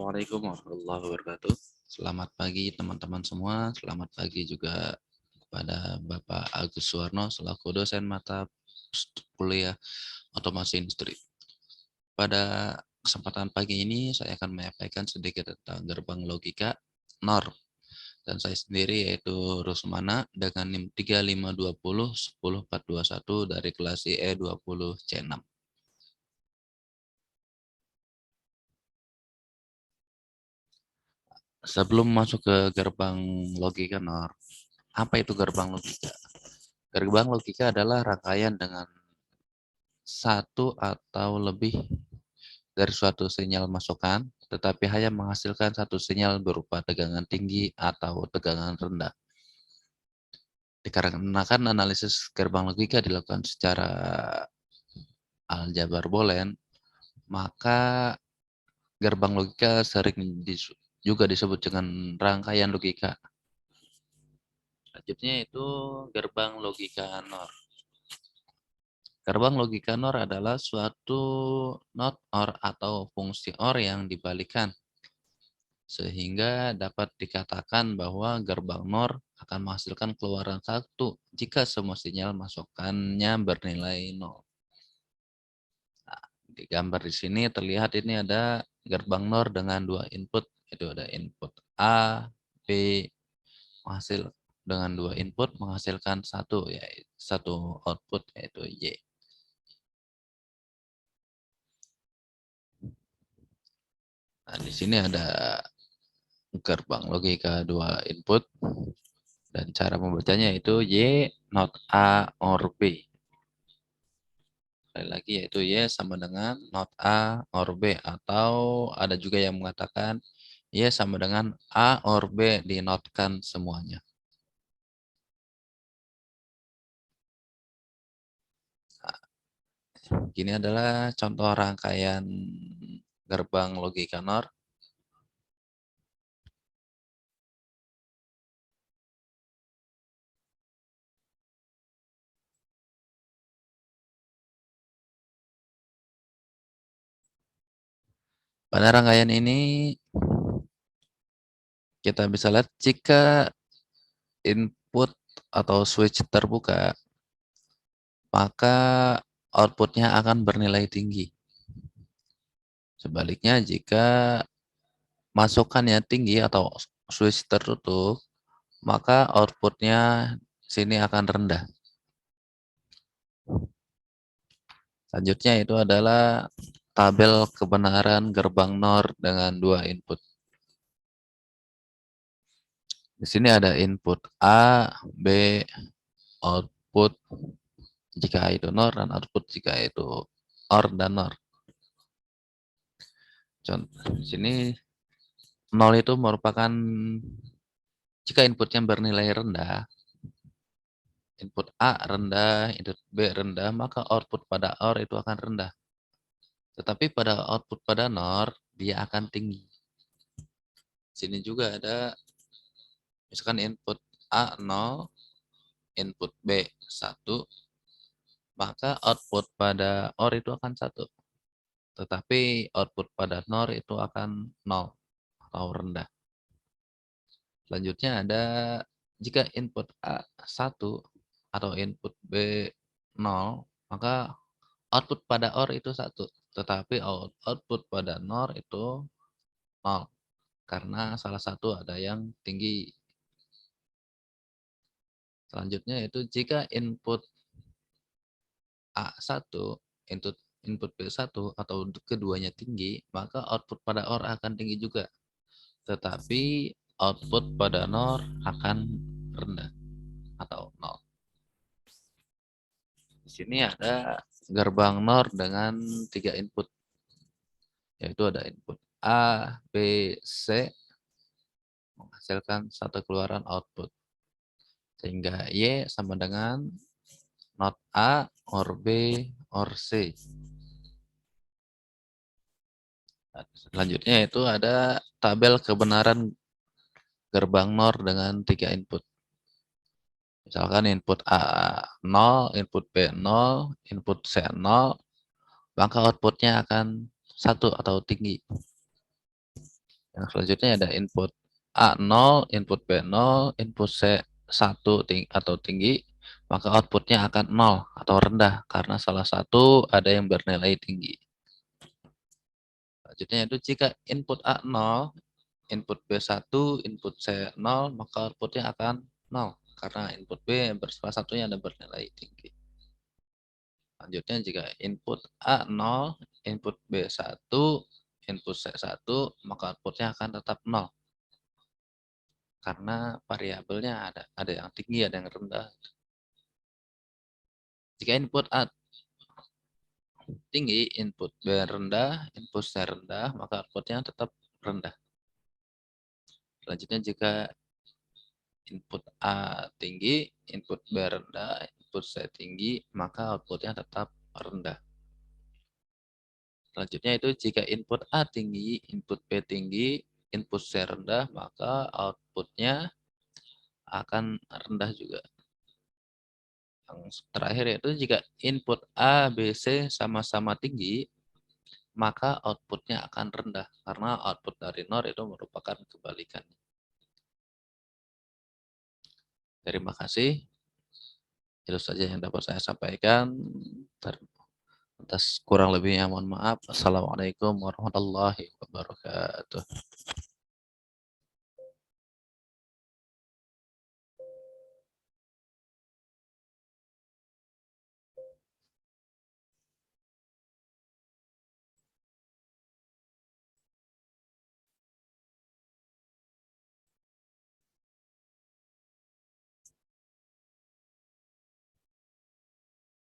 Assalamualaikum warahmatullahi wabarakatuh. Selamat pagi teman-teman semua. Selamat pagi juga kepada Bapak Agus Suwarno selaku dosen mata kuliah otomasi industri. Pada kesempatan pagi ini saya akan menyampaikan sedikit tentang gerbang logika NOR. Dan saya sendiri yaitu Rusmana dengan NIM 3520 10421 dari kelas IE 20 C6. Sebelum masuk ke gerbang logika NOR, apa itu gerbang logika? Gerbang logika adalah rangkaian dengan satu atau lebih dari suatu sinyal masukan, tetapi hanya menghasilkan satu sinyal berupa tegangan tinggi atau tegangan rendah. Dikarenakan analisis gerbang logika dilakukan secara aljabar boolean, maka gerbang logika sering juga disebut dengan rangkaian logika. Selanjutnya itu gerbang logika NOR. Gerbang logika NOR adalah suatu not OR atau fungsi OR yang dibalikan, sehingga dapat dikatakan bahwa gerbang NOR akan menghasilkan keluaran 1 jika semua sinyal masukannya bernilai 0. Nah, di gambar di sini terlihat ini ada gerbang NOR dengan 2 input, itu ada input A, B, dengan 2 input menghasilkan satu output yaitu Y. Nah, di sini ada gerbang logika 2 input dan cara membacanya itu Y not A or B. Sekali lagi yaitu Y sama dengan not A or B, atau ada juga yang mengatakan Y sama dengan A or B dinotkan semuanya. Nah, ini adalah contoh rangkaian gerbang logika NOR. Pada rangkaian ini kita bisa lihat jika input atau switch terbuka, maka outputnya akan bernilai tinggi. Sebaliknya jika masukannya tinggi atau switch tertutup, maka outputnya sini akan rendah. Selanjutnya itu adalah tabel kebenaran gerbang NOR dengan 2 input. Di sini ada input A, B, output jika itu NOR, dan output jika itu OR dan NOR. Contoh, di sini 0 itu merupakan jika inputnya bernilai rendah, input A rendah, input B rendah, maka output pada OR itu akan rendah. Tetapi pada output pada NOR, dia akan tinggi. Sini juga ada, misalkan input A 0, input B 1, maka output pada OR itu akan 1. Tetapi output pada NOR itu akan 0 atau rendah. Selanjutnya ada jika input A 1 atau input B 0, maka output pada OR itu 1. Tetapi output pada NOR itu 0. Karena salah satu ada yang tinggi. Selanjutnya itu jika input A1, input B1 atau keduanya tinggi, maka output pada OR akan tinggi juga. Tetapi output pada NOR akan rendah atau 0. Di sini ada gerbang NOR dengan 3 input, yaitu ada input A, B, C, menghasilkan satu keluaran output. Sehingga Y sama dengan not A or B or C. Selanjutnya itu ada tabel kebenaran gerbang NOR dengan 3 input. Misalkan input A 0, input B 0, input C 0, maka outputnya akan 1 atau tinggi. Yang selanjutnya ada input A 0, input B 0, input C 1 atau tinggi, maka outputnya akan 0 atau rendah karena salah satu ada yang bernilai tinggi. Selanjutnya itu jika input A 0, input B 1, input C 0, maka outputnya akan 0 karena input B salah satunya ada bernilai tinggi. Selanjutnya jika input A 0, input B 1, input C 1, maka outputnya akan tetap 0. Karena variabelnya ada yang tinggi, ada yang rendah. Jika input A tinggi, input B rendah, input C rendah, maka outputnya tetap rendah. Selanjutnya jika input A tinggi, input B rendah, input C tinggi, maka outputnya tetap rendah. Selanjutnya itu jika input A tinggi, input B tinggi, input C rendah, maka outputnya akan rendah juga. Yang terakhir yaitu jika input A, B, C sama-sama tinggi, maka outputnya akan rendah karena output dari NOR itu merupakan kebalikannya. Terima kasih. Itu saja yang dapat saya sampaikan. Atas kurang lebihnya mohon maaf. Assalamualaikum warahmatullahi wabarakatuh.